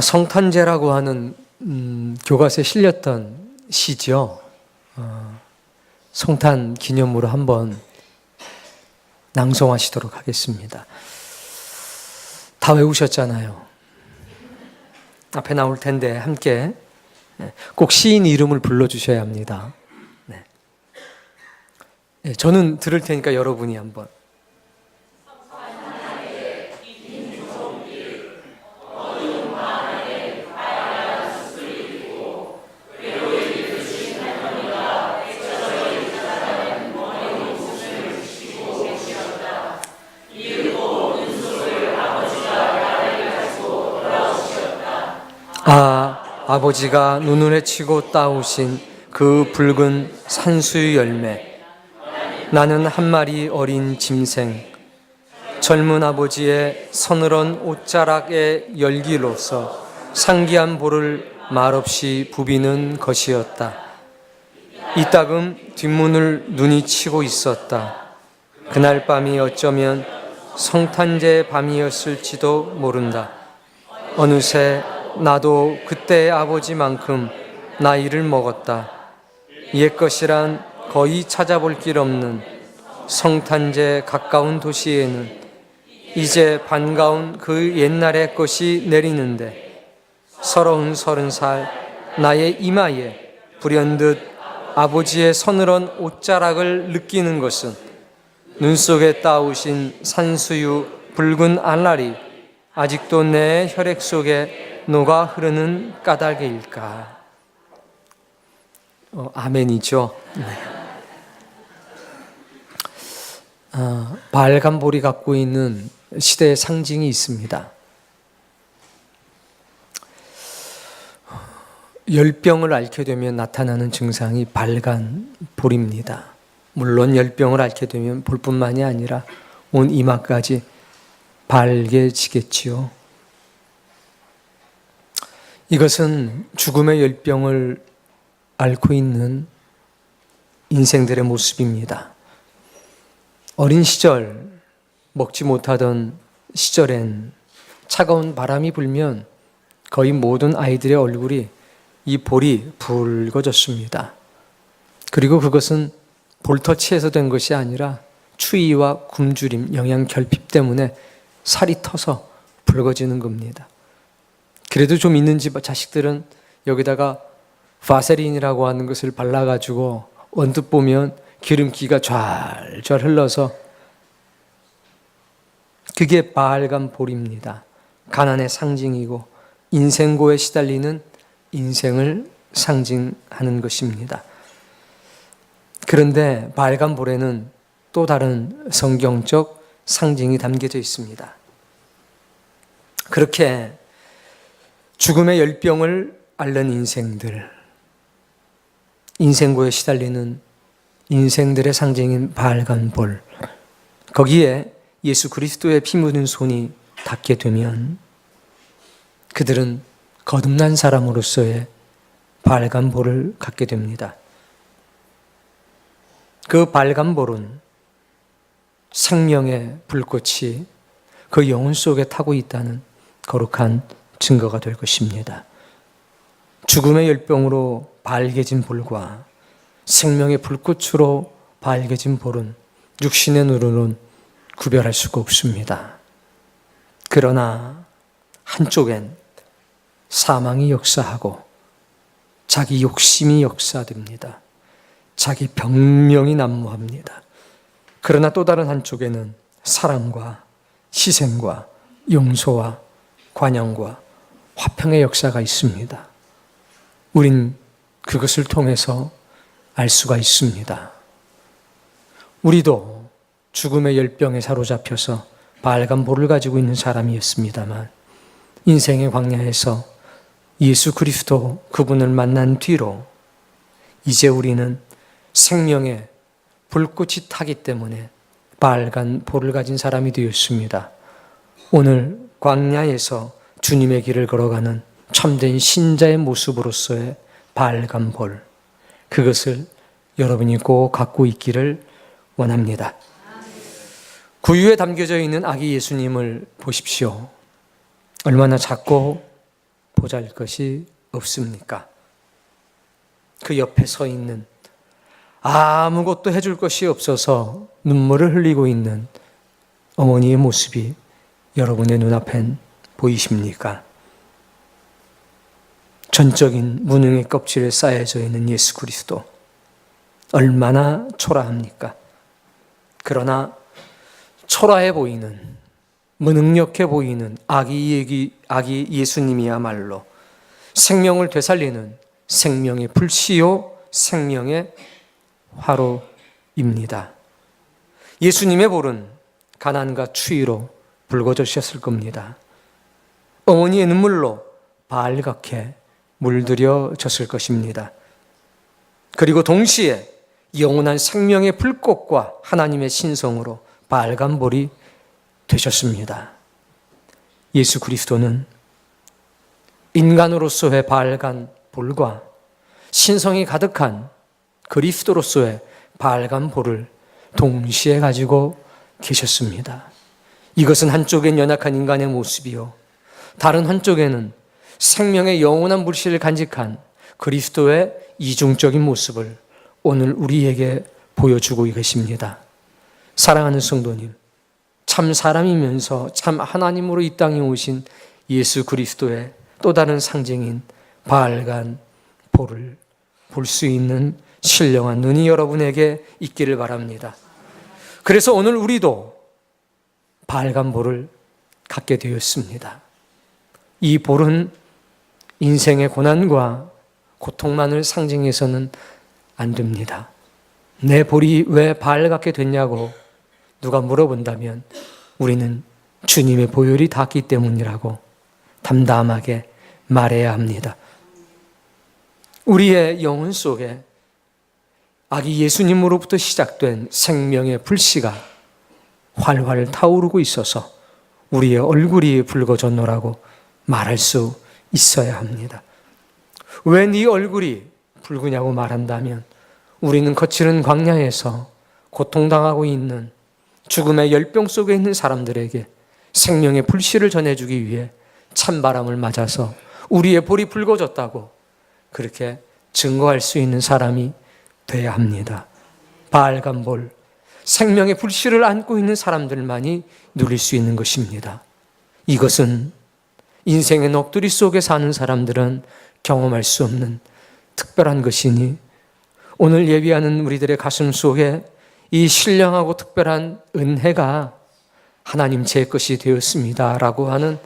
성탄제라고 하는 교과서에 실렸던 시죠. 성탄 기념으로 한번 낭송하시도록 하겠습니다. 다 외우셨잖아요. 앞에 나올 텐데 함께 꼭 시인 이름을 불러주셔야 합니다. 네. 저는 들을 테니까 여러분이 한번. 아버지가 눈을 헤치고 따오신 그 붉은 산수유 열매. 나는 한 마리 어린 짐승, 젊은 아버지의 서늘한 옷자락의 열기로서 상기한 볼을 말없이 부비는 것이었다. 이따금 뒷문을 눈이 치고 있었다. 그날 밤이 어쩌면 성탄제 밤이었을지도 모른다. 어느새 나도 그때의 아버지만큼 나이를 먹었다. 옛것이란 거의 찾아볼 길 없는 성탄제 가까운 도시에는 이제 반가운 그 옛날의 것이 내리는데 30살 나의 이마에 불현듯 아버지의 서늘한 옷자락을 느끼는 것은 눈 속에 따오신 산수유 붉은 알알이 아직도 내 혈액 속에 녹아 흐르는 까닭일까? 아멘이죠. 네. 바알간볼이 갖고 있는 시대의 상징이 있습니다. 열병을 앓게 되면 나타나는 증상이 바알간볼입니다. 물론 열병을 앓게 되면 볼뿐만이 아니라 온 이마까지 발개지겠지요. 이것은 죽음의 열병을 앓고 있는 인생들의 모습입니다. 어린 시절 먹지 못하던 시절엔 차가운 바람이 불면 거의 모든 아이들의 얼굴이 이 볼이 붉어졌습니다. 그리고 그것은 볼터치에서 된 것이 아니라 추위와 굶주림, 영양 결핍 때문에 살이 터서 붉어지는 겁니다. 그래도 좀 있는 집 자식들은 여기다가 바세린이라고 하는 것을 발라가지고 언뜻 보면 기름기가 좔좔 흘러서 그게 바알간볼입니다. 가난의 상징이고 인생고에 시달리는 인생을 상징하는 것입니다. 그런데 바알간볼에는 또 다른 성경적 상징이 담겨져 있습니다. 그렇게 죽음의 열병을 앓는 인생들, 인생고에 시달리는 인생들의 상징인 바알간볼, 거기에 예수 그리스도의 피 묻은 손이 닿게 되면 그들은 거듭난 사람으로서의 바알간볼을 갖게 됩니다. 그 바알간볼은 생명의 불꽃이 그 영혼 속에 타고 있다는 거룩한 증거가 될 것입니다. 죽음의 열병으로 발개진 볼과 생명의 불꽃으로 발개진 볼은 육신의 눈으로는 구별할 수가 없습니다. 그러나 한쪽엔 사망이 역사하고 자기 욕심이 역사됩니다. 자기 병명이 난무합니다. 그러나 또 다른 한쪽에는 사랑과 희생과 용서와 관용과 화평의 역사가 있습니다. 우린 그것을 통해서 알 수가 있습니다. 우리도 죽음의 열병에 사로잡혀서 바알간볼을 가지고 있는 사람이었습니다만 인생의 광야에서 예수 그리스도 그분을 만난 뒤로 이제 우리는 생명의 불꽃이 타기 때문에 바알간볼을 가진 사람이 되었습니다. 오늘 광야에서 주님의 길을 걸어가는 참된 신자의 모습으로서의 바알간볼, 그것을 여러분이 꼭 갖고 있기를 원합니다. 구유에 담겨져 있는 아기 예수님을 보십시오. 얼마나 작고 보잘것이 없습니까? 그 옆에 서 있는 아무것도 해줄 것이 없어서 눈물을 흘리고 있는 어머니의 모습이 여러분의 눈앞엔 보이십니까? 전적인 무능의 껍질에 쌓여져 있는 예수 그리스도, 얼마나 초라합니까? 그러나 초라해 보이는, 무능력해 보이는 아기 예수님이야말로 생명을 되살리는 생명의 불씨요 생명의 화로입니다. 예수님의 볼은 가난과 추위로 붉어지셨을 겁니다. 어머니의 눈물로 발갛게 물들여졌을 것입니다. 그리고 동시에 영원한 생명의 불꽃과 하나님의 신성으로 빨간 볼이 되셨습니다. 예수 그리스도는 인간으로서의 빨간 볼과 신성이 가득한 그리스도로서의 빨간 볼을 동시에 가지고 계셨습니다. 이것은 한쪽엔 연약한 인간의 모습이요, 다른 한쪽에는 생명의 영원한 불씨를 간직한 그리스도의 이중적인 모습을 오늘 우리에게 보여주고 계십니다. 사랑하는 성도님, 참 사람이면서 참 하나님으로 이 땅에 오신 예수 그리스도의 또 다른 상징인 빨간 볼을 볼 수 있는 신령한 눈이 여러분에게 있기를 바랍니다. 그래서 오늘 우리도 빨간 볼을 갖게 되었습니다. 이 볼은 인생의 고난과 고통만을 상징해서는 안 됩니다. 내 볼이 왜 빨갛게 됐냐고 누가 물어본다면 우리는 주님의 보혈이 닿기 때문이라고 담담하게 말해야 합니다. 우리의 영혼 속에 아기 예수님으로부터 시작된 생명의 불씨가 활활 타오르고 있어서 우리의 얼굴이 붉어졌노라고 말할 수 있어야 합니다. 왜 네 얼굴이 붉으냐고 말한다면 우리는 거칠은 광야에서 고통당하고 있는 죽음의 열병 속에 있는 사람들에게 생명의 불씨를 전해주기 위해 찬바람을 맞아서 우리의 볼이 붉어졌다고 그렇게 증거할 수 있는 사람이 돼야 합니다. 빨간 볼, 생명의 불씨를 안고 있는 사람들만이 누릴 수 있는 것입니다. 이것은 인생의 넋두리 속에 사는 사람들은 경험할 수 없는 특별한 것이니 오늘 예비하는 우리들의 가슴 속에 이 신령하고 특별한 은혜가 하나님 제 것이 되었습니다 라고 하는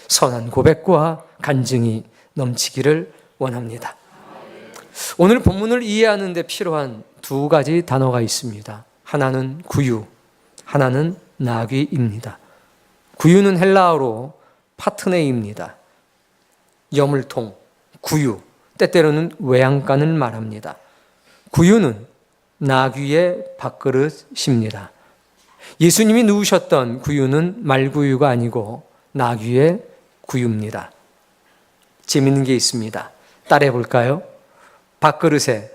선한 고백과 간증이 넘치기를 원합니다. 오늘 본문을 이해하는 데 필요한 두 가지 단어가 있습니다. 하나는 구유, 하나는 나귀입니다. 구유는 헬라어로 파트네입니다. 여물통, 구유, 때때로는 외양간을 말합니다. 구유는 나귀의 밥그릇입니다. 예수님이 누우셨던 구유는 말구유가 아니고 나귀의 구유입니다. 재밌는 게 있습니다. 따라해 볼까요? 밥그릇에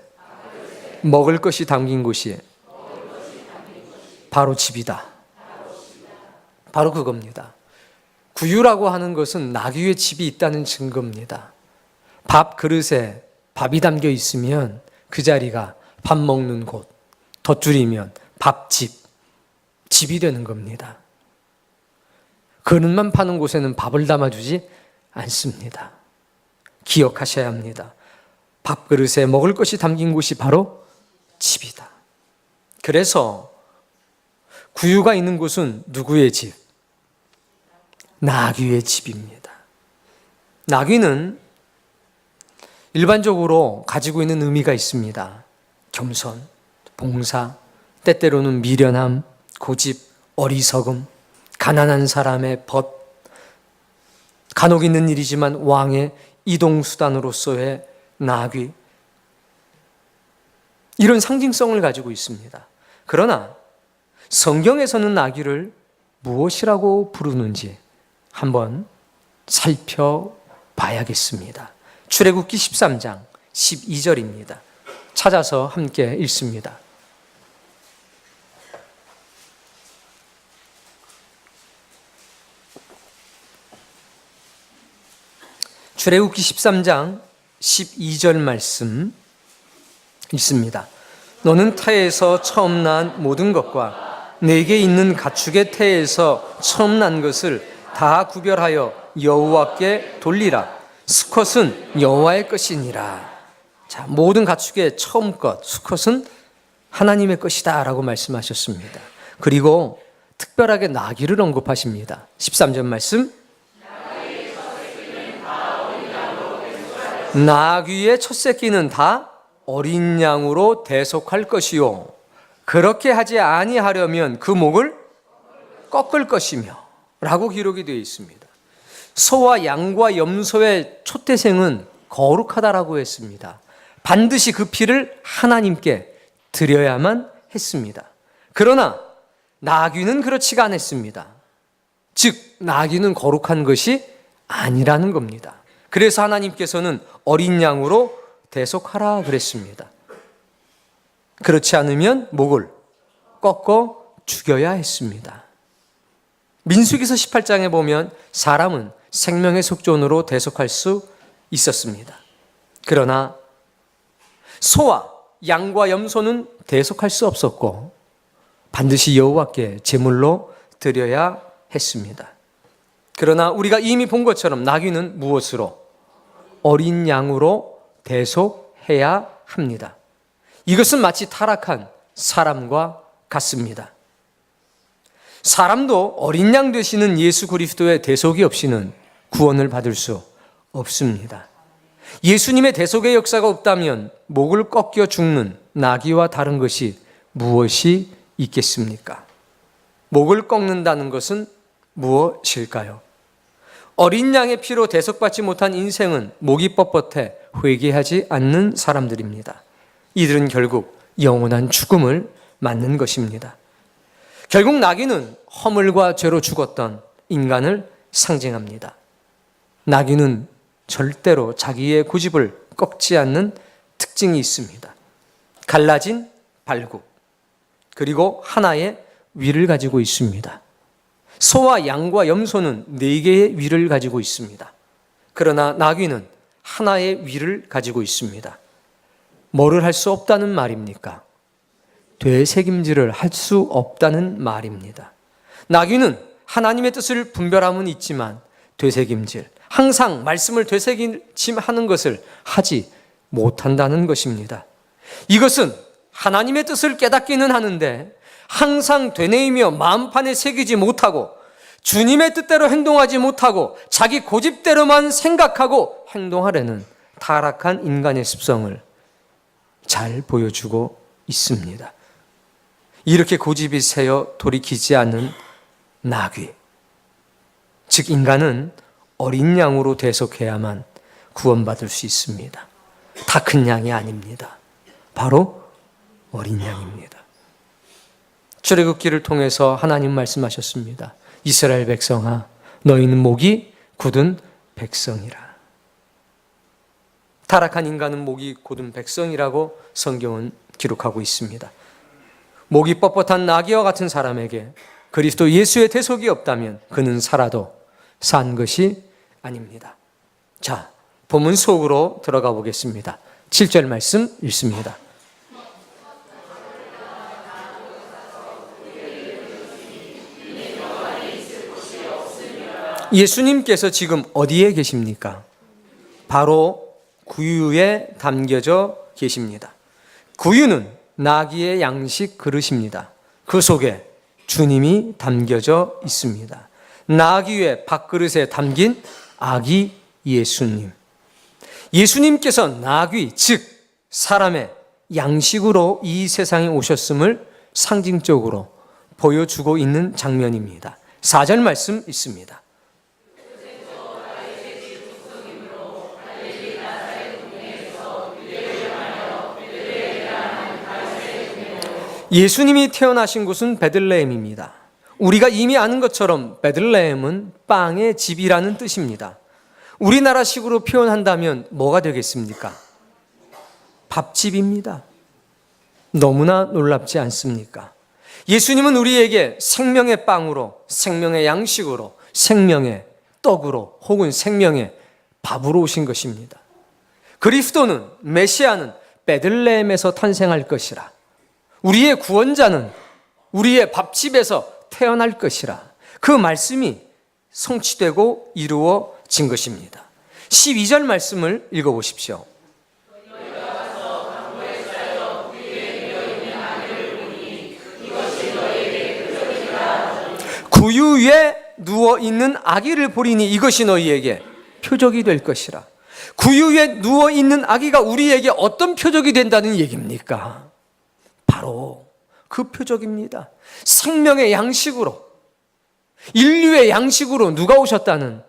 먹을 것이 담긴 곳이 바로 집이다. 바로 그겁니다. 구유라고 하는 것은 나귀의 집이 있다는 증거입니다. 밥 그릇에 밥이 담겨 있으면 그 자리가 밥 먹는 곳, 더 줄이면 밥집, 집이 되는 겁니다. 그릇만 파는 곳에는 밥을 담아주지 않습니다. 기억하셔야 합니다. 밥그릇에 먹을 것이 담긴 곳이 바로 집이다. 그래서 구유가 있는 곳은 누구의 집? 나귀의 집입니다. 나귀는 일반적으로 가지고 있는 의미가 있습니다. 겸손, 봉사, 때때로는 미련함, 고집, 어리석음, 가난한 사람의 벗, 간혹 있는 일이지만 왕의 이동수단으로서의 나귀, 이런 상징성을 가지고 있습니다. 그러나 성경에서는 나귀를 무엇이라고 부르는지 한번 살펴봐야겠습니다. 출애굽기 13장 12절입니다. 찾아서 함께 읽습니다. 출애굽기 13장 12절 말씀 있습니다. 너는 태에서 처음 난 모든 것과 내게 있는 가축의 태에서 처음 난 것을 다 구별하여 여호와께 돌리라. 수컷은 여호와의 것이니라. 자, 모든 가축의 처음 것, 수컷은 하나님의 것이다 라고 말씀하셨습니다. 그리고 특별하게 나귀를 언급하십니다. 13절 말씀. 나귀의 첫 새끼는 다 어린 양으로 대속할 것이요 그렇게 하지 아니하려면 그 목을 꺾을 것이며 라고 기록이 되어 있습니다. 소와 양과 염소의 초태생은 거룩하다라고 했습니다. 반드시 그 피를 하나님께 드려야만 했습니다. 그러나 나귀는 그렇지가 않았습니다. 즉 나귀는 거룩한 것이 아니라는 겁니다. 그래서 하나님께서는 어린 양으로 대속하라 그랬습니다. 그렇지 않으면 목을 꺾어 죽여야 했습니다. 민수기서 18장에 보면 사람은 생명의 속전으로 대속할 수 있었습니다. 그러나 소와 양과 염소는 대속할 수 없었고 반드시 여호와께 제물로 드려야 했습니다. 그러나 우리가 이미 본 것처럼 나귀는 무엇으로? 어린 양으로 대속해야 합니다. 이것은 마치 타락한 사람과 같습니다. 사람도 어린 양 되시는 예수 그리스도의 대속이 없이는 구원을 받을 수 없습니다. 예수님의 대속의 역사가 없다면 목을 꺾여 죽는 나귀와 다른 것이 무엇이 있겠습니까? 목을 꺾는다는 것은 무엇일까요? 어린 양의 피로 대속받지 못한 인생은 목이 뻣뻣해 회개하지 않는 사람들입니다. 이들은 결국 영원한 죽음을 맞는 것입니다. 결국 나귀는 허물과 죄로 죽었던 인간을 상징합니다. 나귀는 절대로 자기의 고집을 꺾지 않는 특징이 있습니다. 갈라진 발굽, 그리고 하나의 위를 가지고 있습니다. 소와 양과 염소는 4개의 위를 가지고 있습니다. 그러나 나귀는 하나의 위를 가지고 있습니다. 뭐를 할 수 없다는 말입니까? 되새김질을 할 수 없다는 말입니다. 나귀는 하나님의 뜻을 분별함은 있지만 되새김질, 항상 말씀을 되새김하는 것을 하지 못한다는 것입니다. 이것은 하나님의 뜻을 깨닫기는 하는데 항상 되뇌이며 마음판에 새기지 못하고 주님의 뜻대로 행동하지 못하고 자기 고집대로만 생각하고 행동하려는 타락한 인간의 습성을 잘 보여주고 있습니다. 이렇게 고집이 세어 돌이키지 않는 나귀, 즉 인간은 어린 양으로 대속해야만 구원받을 수 있습니다. 다 큰 양이 아닙니다. 바로 어린 양입니다. 출애굽기를 통해서 하나님 말씀하셨습니다. 이스라엘 백성아, 너희는 목이 굳은 백성이라. 타락한 인간은 목이 굳은 백성이라고 성경은 기록하고 있습니다. 목이 뻣뻣한 나귀와 같은 사람에게 그리스도 예수의 대속이 없다면 그는 살아도 산 것이 아닙니다. 자, 본문 속으로 들어가 보겠습니다. 7절 말씀 읽습니다. 예수님께서 지금 어디에 계십니까? 바로 구유에 담겨져 계십니다. 구유는 나귀의 양식 그릇입니다. 그 속에 주님이 담겨져 있습니다. 나귀의 밥그릇에 담긴 아기 예수님. 예수님께서 나귀, 즉 사람의 양식으로 이 세상에 오셨음을 상징적으로 보여주고 있는 장면입니다. 4절 말씀 있습니다. 예수님이 태어나신 곳은 베들레헴입니다. 우리가 이미 아는 것처럼 베들레헴은 빵의 집이라는 뜻입니다. 우리나라식으로 표현한다면 뭐가 되겠습니까? 밥집입니다. 너무나 놀랍지 않습니까? 예수님은 우리에게 생명의 빵으로, 생명의 양식으로, 생명의 떡으로, 혹은 생명의 밥으로 오신 것입니다. 그리스도는, 메시아는 베들레헴에서 탄생할 것이라. 우리의 구원자는 우리의 밥집에서 태어날 것이라. 그 말씀이 성취되고 이루어진 것입니다. 12절 말씀을 읽어보십시오. 구유 위에 누워있는 아기를 보리니 이것이 너희에게 표적이 될 것이라. 구유 위에 누워있는 아기가 우리에게 어떤 표적이 된다는 얘기입니까? 바로 그 표적입니다. 생명의 양식으로, 인류의 양식으로 누가 오셨다는?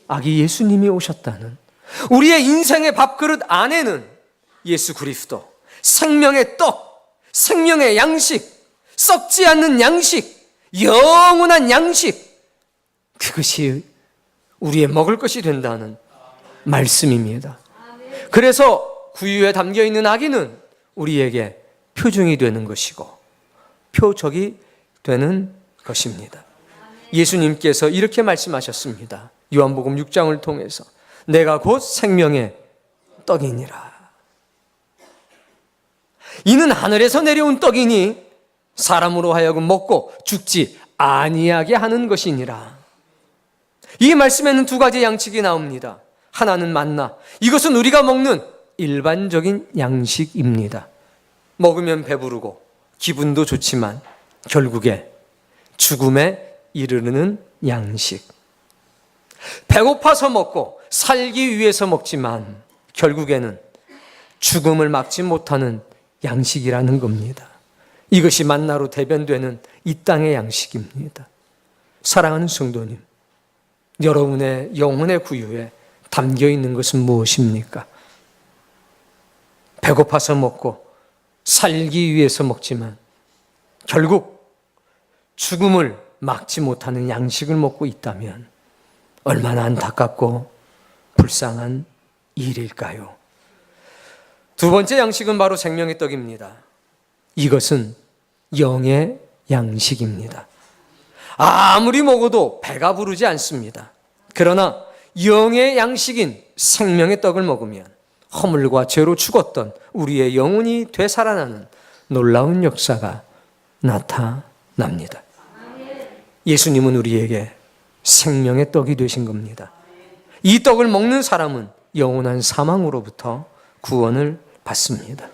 아기 예수님이 오셨다는. 우리의 인생의 밥그릇 안에는 예수 그리스도, 생명의 떡, 생명의 양식, 썩지 않는 양식, 영원한 양식, 그것이 우리의 먹을 것이 된다는 말씀입니다. 그래서 구유에 담겨있는 아기는 우리에게 표징이 되는 것이고 표적이 되는 것입니다. 예수님께서 이렇게 말씀하셨습니다. 요한복음 6장을 통해서 내가 곧 생명의 떡이니라. 이는 하늘에서 내려온 떡이니 사람으로 하여금 먹고 죽지 아니하게 하는 것이니라. 이 말씀에는 두 가지 양식이 나옵니다. 하나는 만나, 이것은 우리가 먹는 일반적인 양식입니다. 먹으면 배부르고 기분도 좋지만 결국에 죽음에 이르르는 양식. 배고파서 먹고 살기 위해서 먹지만 결국에는 죽음을 막지 못하는 양식이라는 겁니다. 이것이 만나로 대변되는 이 땅의 양식입니다. 사랑하는 성도님, 여러분의 영혼의 구유에 담겨 있는 것은 무엇입니까? 배고파서 먹고 살기 위해서 먹지만 결국 죽음을 막지 못하는 양식을 먹고 있다면 얼마나 안타깝고 불쌍한 일일까요? 두 번째 양식은 바로 생명의 떡입니다. 이것은 영의 양식입니다. 아무리 먹어도 배가 부르지 않습니다. 그러나 영의 양식인 생명의 떡을 먹으면 허물과 죄로 죽었던 우리의 영혼이 되살아나는 놀라운 역사가 나타납니다. 예수님은 우리에게 생명의 떡이 되신 겁니다. 이 떡을 먹는 사람은 영원한 사망으로부터 구원을 받습니다.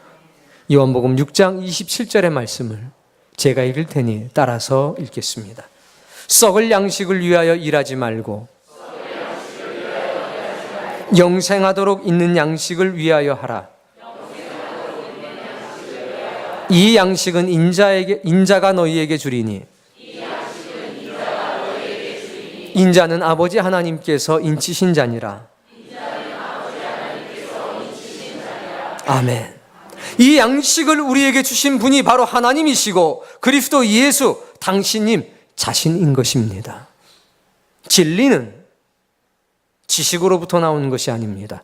요한복음 6장 27절의 말씀을 제가 읽을 테니 따라서 읽겠습니다. 썩을 양식을 위하여 일하지 말고 영생하도록 있는 양식을 위하여 하라. 이 양식은 인자가 너희에게 주리니 인자는 아버지 하나님께서 인치신 자니라. 아멘. 이 양식을 우리에게 주신 분이 바로 하나님이시고 그리스도 예수 당신님 자신인 것입니다. 진리는 지식으로부터 나오는 것이 아닙니다.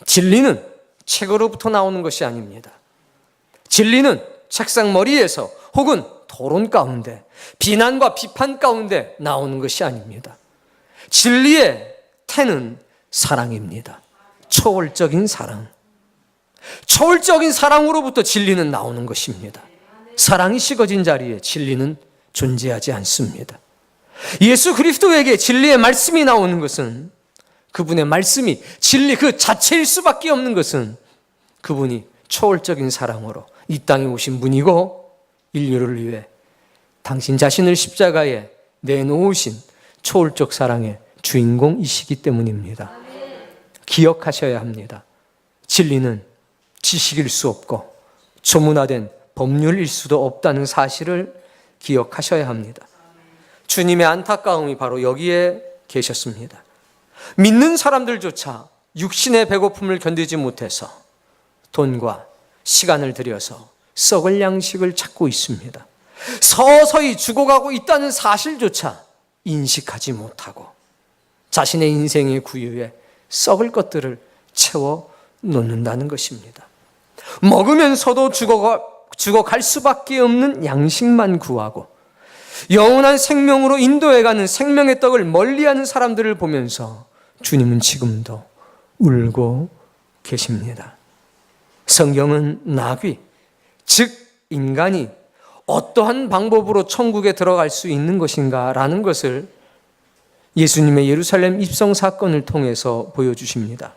진리는 책으로부터 나오는 것이 아닙니다. 진리는 책상 머리에서 혹은 토론 가운데, 비난과 비판 가운데 나오는 것이 아닙니다. 진리의 태는 사랑입니다. 초월적인 사랑. 초월적인 사랑으로부터 진리는 나오는 것입니다. 사랑이 식어진 자리에 진리는 존재하지 않습니다. 예수 그리스도에게 진리의 말씀이 나오는 것은, 그분의 말씀이 진리 그 자체일 수밖에 없는 것은 그분이 초월적인 사랑으로 이 땅에 오신 분이고 인류를 위해 당신 자신을 십자가에 내놓으신 초월적 사랑의 주인공이시기 때문입니다. 기억하셔야 합니다. 진리는 지식일 수 없고 조문화된 법률일 수도 없다는 사실을 기억하셔야 합니다. 주님의 안타까움이 바로 여기에 계셨습니다. 믿는 사람들조차 육신의 배고픔을 견디지 못해서 돈과 시간을 들여서 썩을 양식을 찾고 있습니다. 서서히 죽어가고 있다는 사실조차 인식하지 못하고 자신의 인생의 구유에 썩을 것들을 채워 놓는다는 것입니다. 먹으면서도 죽어갈 수밖에 없는 양식만 구하고 영원한 생명으로 인도해가는 생명의 떡을 멀리하는 사람들을 보면서 주님은 지금도 울고 계십니다. 성경은 나귀, 즉 인간이 어떠한 방법으로 천국에 들어갈 수 있는 것인가라는 것을 예수님의 예루살렘 입성 사건을 통해서 보여주십니다.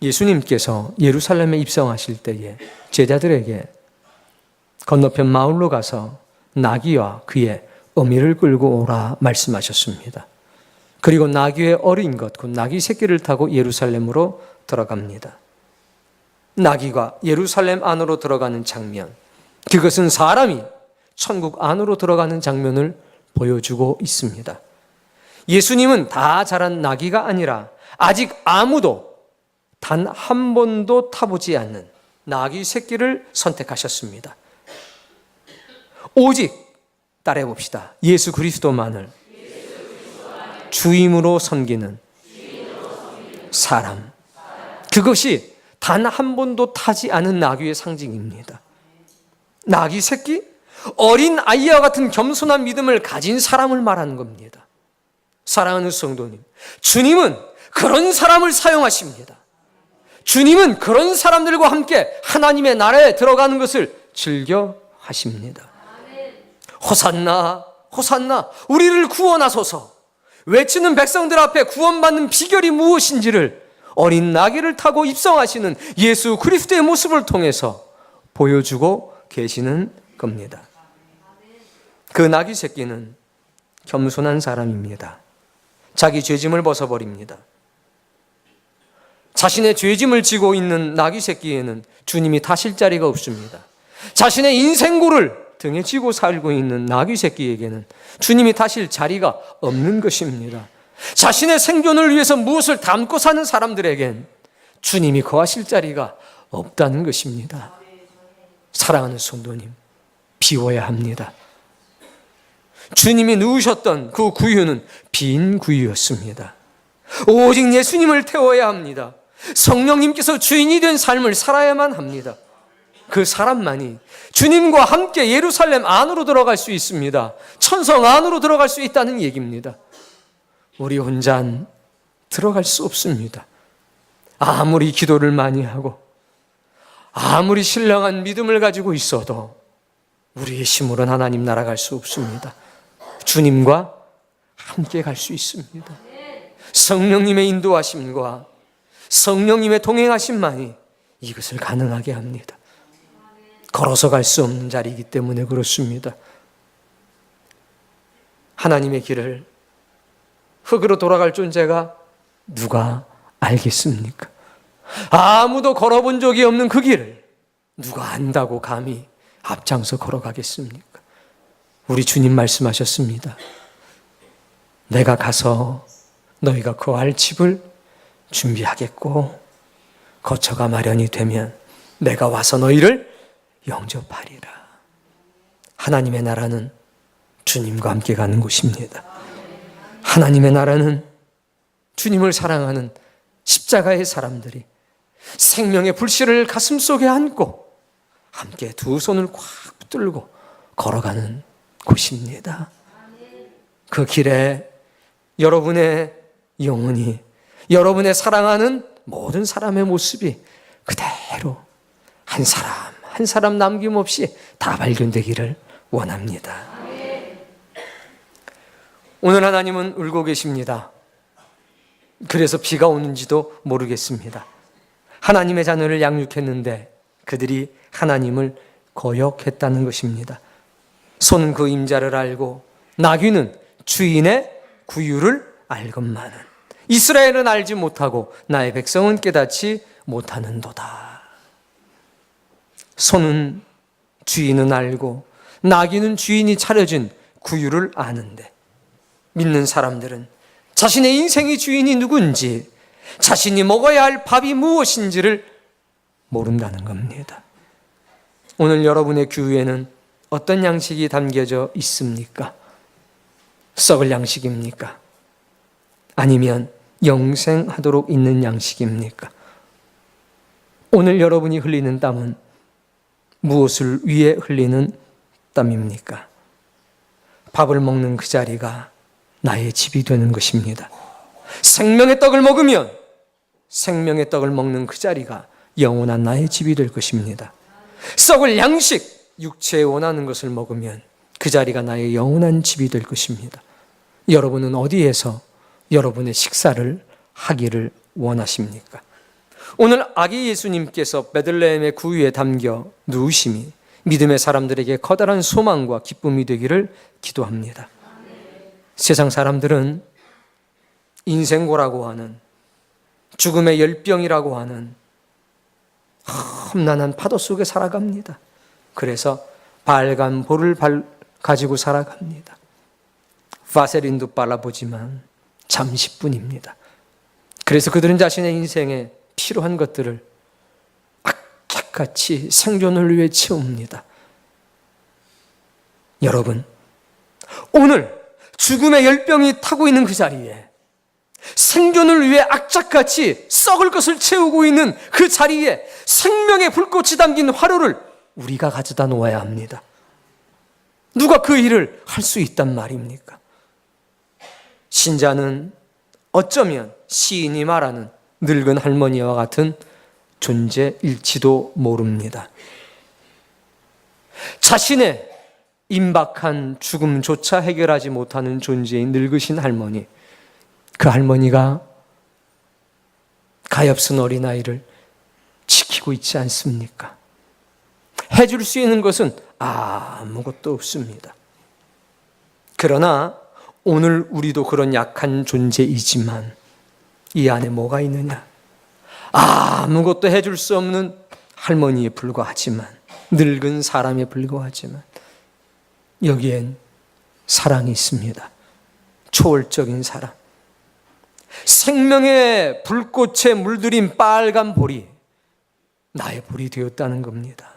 예수님께서 예루살렘에 입성하실 때에 제자들에게 건너편 마을로 가서 나귀와 그의 어미를 끌고 오라 말씀하셨습니다. 그리고 나귀의 어린 것, 곧 나귀 새끼를 타고 예루살렘으로 들어갑니다. 나귀가 예루살렘 안으로 들어가는 장면, 그것은 사람이 천국 안으로 들어가는 장면을 보여주고 있습니다. 예수님은 다 자란 나귀가 아니라 아직 아무도 단 한 번도 타보지 않는 나귀 새끼를 선택하셨습니다. 오직 따라해 봅시다. 예수 그리스도만을 주임으로 섬기는 사람. 그것이 단 한 번도 타지 않은 나귀의 상징입니다. 나귀 새끼? 어린 아이와 같은 겸손한 믿음을 가진 사람을 말하는 겁니다. 사랑하는 성도님, 주님은 그런 사람을 사용하십니다. 주님은 그런 사람들과 함께 하나님의 나라에 들어가는 것을 즐겨 하십니다. 호산나, 호산나, 우리를 구원하소서 외치는 백성들 앞에 구원받는 비결이 무엇인지를 어린 나귀를 타고 입성하시는 예수 그리스도의 모습을 통해서 보여주고 계시는 겁니다. 그 나귀 새끼는 겸손한 사람입니다. 자기 죄짐을 벗어버립니다. 자신의 죄짐을 지고 있는 나귀 새끼에는 주님이 타실 자리가 없습니다. 자신의 인생고를 등에 지고 살고 있는 나귀 새끼에게는 주님이 타실 자리가 없는 것입니다. 자신의 생존을 위해서 무엇을 담고 사는 사람들에겐 주님이 거하실 자리가 없다는 것입니다. 사랑하는 성도님, 비워야 합니다. 주님이 누우셨던 그 구유는 빈 구유였습니다. 오직 예수님을 태워야 합니다. 성령님께서 주인이 된 삶을 살아야만 합니다. 그 사람만이 주님과 함께 예루살렘 안으로 들어갈 수 있습니다. 천성 안으로 들어갈 수 있다는 얘기입니다. 우리 혼자는 들어갈 수 없습니다. 아무리 기도를 많이 하고 아무리 신령한 믿음을 가지고 있어도 우리의 힘으로는 하나님 나라 갈 수 없습니다. 주님과 함께 갈 수 있습니다. 성령님의 인도하심과 성령님의 동행하심만이 이것을 가능하게 합니다. 걸어서 갈 수 없는 자리이기 때문에 그렇습니다. 하나님의 길을 흙으로 돌아갈 존재가 누가 알겠습니까? 아무도 걸어본 적이 없는 그 길을 누가 안다고 감히 앞장서 걸어가겠습니까? 우리 주님 말씀하셨습니다. 내가 가서 너희가 거할 집을 준비하겠고 거처가 마련이 되면 내가 와서 너희를 영접하리라. 하나님의 나라는 주님과 함께 가는 곳입니다. 하나님의 나라는 주님을 사랑하는 십자가의 사람들이 생명의 불씨를 가슴속에 안고 함께 두 손을 꽉 붙들고 걸어가는 곳입니다. 그 길에 여러분의 영혼이, 여러분의 사랑하는 모든 사람의 모습이 그대로 한 사람 한 사람 남김없이 다 발견되기를 원합니다. 오늘 하나님은 울고 계십니다. 그래서 비가 오는지도 모르겠습니다. 하나님의 자녀를 양육했는데 그들이 하나님을 거역했다는 것입니다. 소는 그 임자를 알고 나귀는 주인의 구유를 알건만은 이스라엘은 알지 못하고 나의 백성은 깨닫지 못하는도다. 소는 주인은 알고 나귀는 주인이 차려진 구유를 아는데 믿는 사람들은 자신의 인생의 주인이 누군지, 자신이 먹어야 할 밥이 무엇인지를 모른다는 겁니다. 오늘 여러분의 규에는 어떤 양식이 담겨져 있습니까? 썩을 양식입니까? 아니면 영생하도록 있는 양식입니까? 오늘 여러분이 흘리는 땀은 무엇을 위해 흘리는 땀입니까? 밥을 먹는 그 자리가 나의 집이 되는 것입니다. 생명의 떡을 먹으면 생명의 떡을 먹는 그 자리가 영원한 나의 집이 될 것입니다. 썩을 양식, 육체에 원하는 것을 먹으면 그 자리가 나의 영원한 집이 될 것입니다. 여러분은 어디에서 여러분의 식사를 하기를 원하십니까? 오늘 아기 예수님께서 베들레헴의 구유에 담겨 누우심이 믿음의 사람들에게 커다란 소망과 기쁨이 되기를 기도합니다. 세상 사람들은 인생고라고 하는, 죽음의 열병이라고 하는 험난한 파도 속에 살아갑니다. 그래서 빨간 볼을 가지고 살아갑니다. 바세린도 발라보지만 잠시뿐입니다. 그래서 그들은 자신의 인생에 필요한 것들을 악착같이 생존을 위해 채웁니다. 여러분, 오늘 죽음의 열병이 타고 있는 그 자리에 생존을 위해 악착같이 썩을 것을 채우고 있는 그 자리에 생명의 불꽃이 담긴 화로를 우리가 가져다 놓아야 합니다. 누가 그 일을 할 수 있단 말입니까? 신자는 어쩌면 시인이 말하는 늙은 할머니와 같은 존재일지도 모릅니다. 자신의 임박한 죽음조차 해결하지 못하는 존재인 늙으신 할머니, 그 할머니가 가엾은 어린아이를 지키고 있지 않습니까? 해줄 수 있는 것은 아무것도 없습니다. 그러나 오늘 우리도 그런 약한 존재이지만 이 안에 뭐가 있느냐? 아무것도 해줄 수 없는 할머니에 불과하지만, 늙은 사람에 불과하지만 여기엔 사랑이 있습니다. 초월적인 사랑. 생명의 불꽃에 물들인 빨간 볼이 나의 볼이 되었다는 겁니다.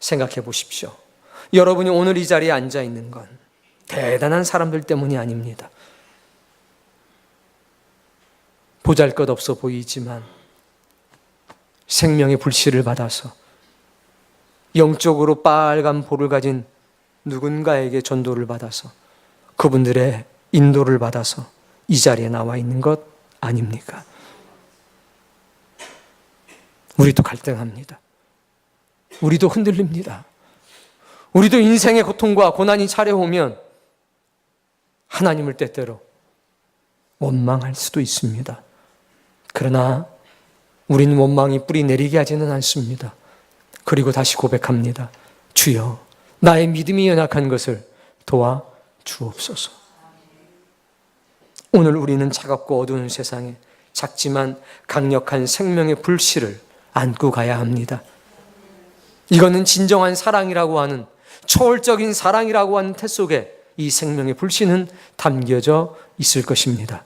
생각해 보십시오. 여러분이 오늘 이 자리에 앉아 있는 건 대단한 사람들 때문이 아닙니다. 보잘것없어 보이지만 생명의 불씨를 받아서 영적으로 빨간 볼을 가진 누군가에게 전도를 받아서 그분들의 인도를 받아서 이 자리에 나와 있는 것 아닙니까? 우리도 갈등합니다. 우리도 흔들립니다. 우리도 인생의 고통과 고난이 차려오면 하나님을 때때로 원망할 수도 있습니다. 그러나 우리는 원망이 뿌리 내리게 하지는 않습니다. 그리고 다시 고백합니다. 주여, 나의 믿음이 연약한 것을 도와 주옵소서. 오늘 우리는 차갑고 어두운 세상에 작지만 강력한 생명의 불씨를 안고 가야 합니다. 이거는 진정한 사랑이라고 하는, 초월적인 사랑이라고 하는 태 속에 이 생명의 불씨는 담겨져 있을 것입니다.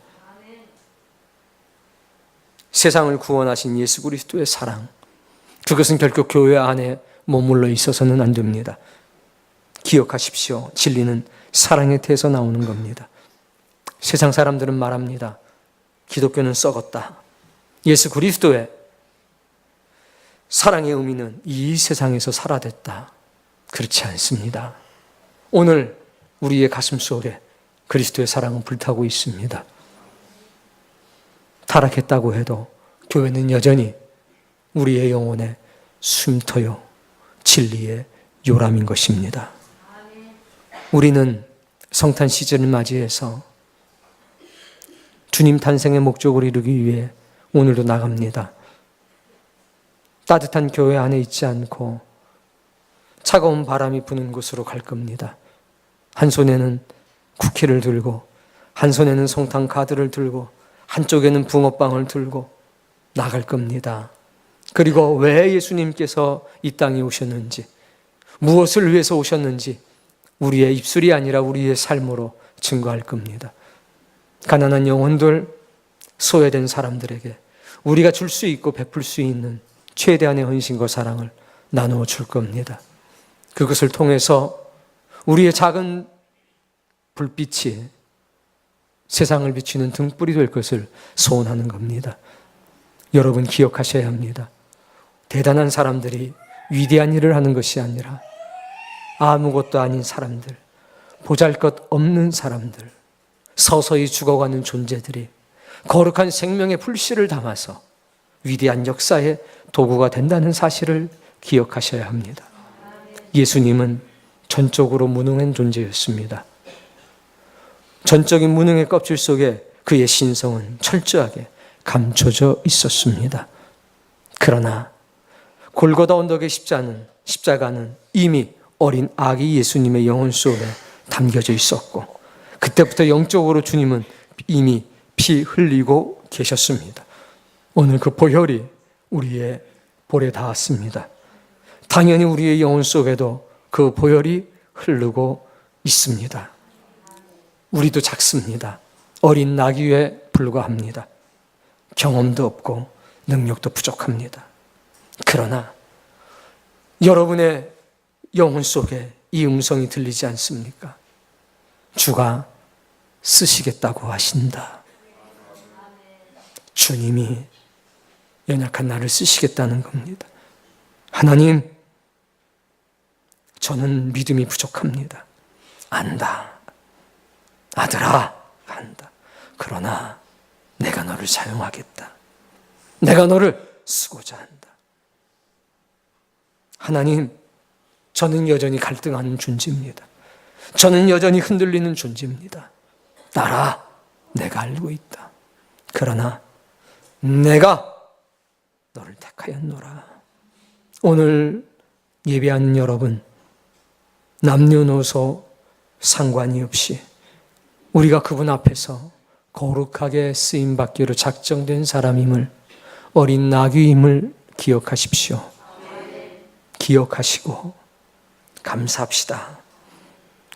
세상을 구원하신 예수 그리스도의 사랑, 그것은 결코 교회 안에 머물러 있어서는 안 됩니다. 기억하십시오. 진리는 사랑의 태에서 나오는 겁니다. 세상 사람들은 말합니다. 기독교는 썩었다. 예수 그리스도의 사랑의 의미는 이 세상에서 사라졌다. 그렇지 않습니다. 오늘 우리의 가슴 속에 그리스도의 사랑은 불타고 있습니다. 타락했다고 해도 교회는 여전히 우리의 영혼의 쉼터요 진리의 요람인 것입니다. 우리는 성탄 시즌을 맞이해서 주님 탄생의 목적을 이루기 위해 오늘도 나갑니다. 따뜻한 교회 안에 있지 않고 차가운 바람이 부는 곳으로 갈 겁니다. 한 손에는 쿠키를 들고, 한 손에는 성탄 카드를 들고, 한쪽에는 붕어빵을 들고 나갈 겁니다. 그리고 왜 예수님께서 이 땅에 오셨는지, 무엇을 위해서 오셨는지 우리의 입술이 아니라 우리의 삶으로 증거할 겁니다. 가난한 영혼들, 소외된 사람들에게 우리가 줄 수 있고 베풀 수 있는 최대한의 헌신과 사랑을 나누어 줄 겁니다. 그것을 통해서 우리의 작은 불빛이 세상을 비추는 등불이 될 것을 소원하는 겁니다. 여러분 기억하셔야 합니다. 대단한 사람들이 위대한 일을 하는 것이 아니라 아무것도 아닌 사람들, 보잘것없는 사람들, 서서히 죽어가는 존재들이 거룩한 생명의 불씨를 담아서 위대한 역사의 도구가 된다는 사실을 기억하셔야 합니다. 예수님은 전적으로 무능한 존재였습니다. 전적인 무능의 껍질 속에 그의 신성은 철저하게 감춰져 있었습니다. 그러나 골고다 언덕의 십자가는 이미 어린 아기 예수님의 영혼 속에 담겨져 있었고, 그때부터 영적으로 주님은 이미 피 흘리고 계셨습니다. 오늘 그 보혈이 우리의 볼에 닿았습니다. 당연히 우리의 영혼 속에도 그 보혈이 흐르고 있습니다. 우리도 작습니다. 어린 나귀에 불과합니다. 경험도 없고 능력도 부족합니다. 그러나 여러분의 영혼 속에 이 음성이 들리지 않습니까? 주가 쓰시겠다고 하신다. 주님이 연약한 나를 쓰시겠다는 겁니다. 하나님, 저는 믿음이 부족합니다. 안다. 아들아, 안다. 그러나 내가 너를 사용하겠다. 내가 너를 쓰고자 한다. 하나님, 저는 여전히 갈등하는 존재입니다. 저는 여전히 흔들리는 존재입니다. 나라, 내가 알고 있다. 그러나 내가 너를 택하였노라. 오늘 예배하는 여러분, 남녀노소 상관이 없이 우리가 그분 앞에서 거룩하게 쓰임받기로 작정된 사람임을, 어린 나귀임을 기억하십시오. 기억하시고 감사합시다.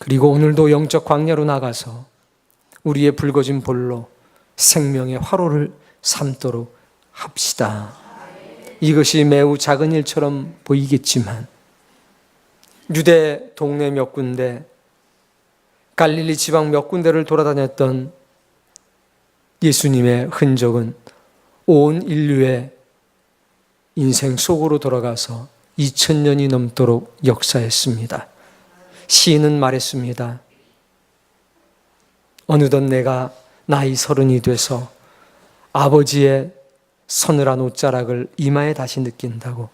그리고 오늘도 영적 광야로 나가서 우리의 붉어진 볼로 생명의 화로를 삼도록 합시다. 이것이 매우 작은 일처럼 보이겠지만 유대 동네 몇 군데, 갈릴리 지방 몇 군데를 돌아다녔던 예수님의 흔적은 온 인류의 인생 속으로 돌아가서 2000년이 넘도록 역사했습니다. 시인은 말했습니다. 어느덧 내가 나이 30이 돼서 아버지의 서늘한 옷자락을 이마에 다시 느낀다고.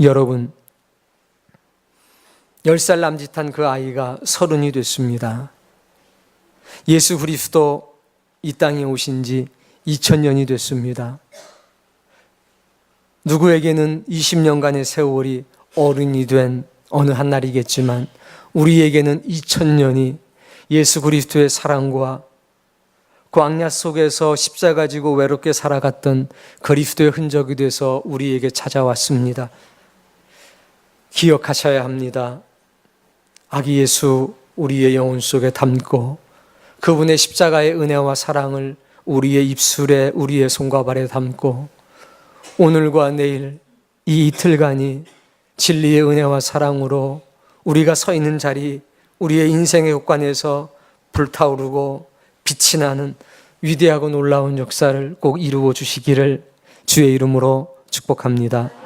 여러분, 10살 남짓한 그 아이가 30이 됐습니다. 예수 그리스도 이 땅에 오신 지 2000년이 됐습니다. 누구에게는 20년간의 세월이 어른이 된 어느 한 날이겠지만 우리에게는 2000년이 예수 그리스도의 사랑과 광야 속에서 십자가 지고 외롭게 살아갔던 그리스도의 흔적이 돼서 우리에게 찾아왔습니다. 기억하셔야 합니다. 아기 예수 우리의 영혼 속에 담고 그분의 십자가의 은혜와 사랑을 우리의 입술에, 우리의 손과 발에 담고 오늘과 내일 이 이틀간이 진리의 은혜와 사랑으로 우리가 서 있는 자리, 우리의 인생의 곳간에서 불타오르고 빛이 나는 위대하고 놀라운 역사를 꼭 이루어 주시기를 주의 이름으로 축복합니다.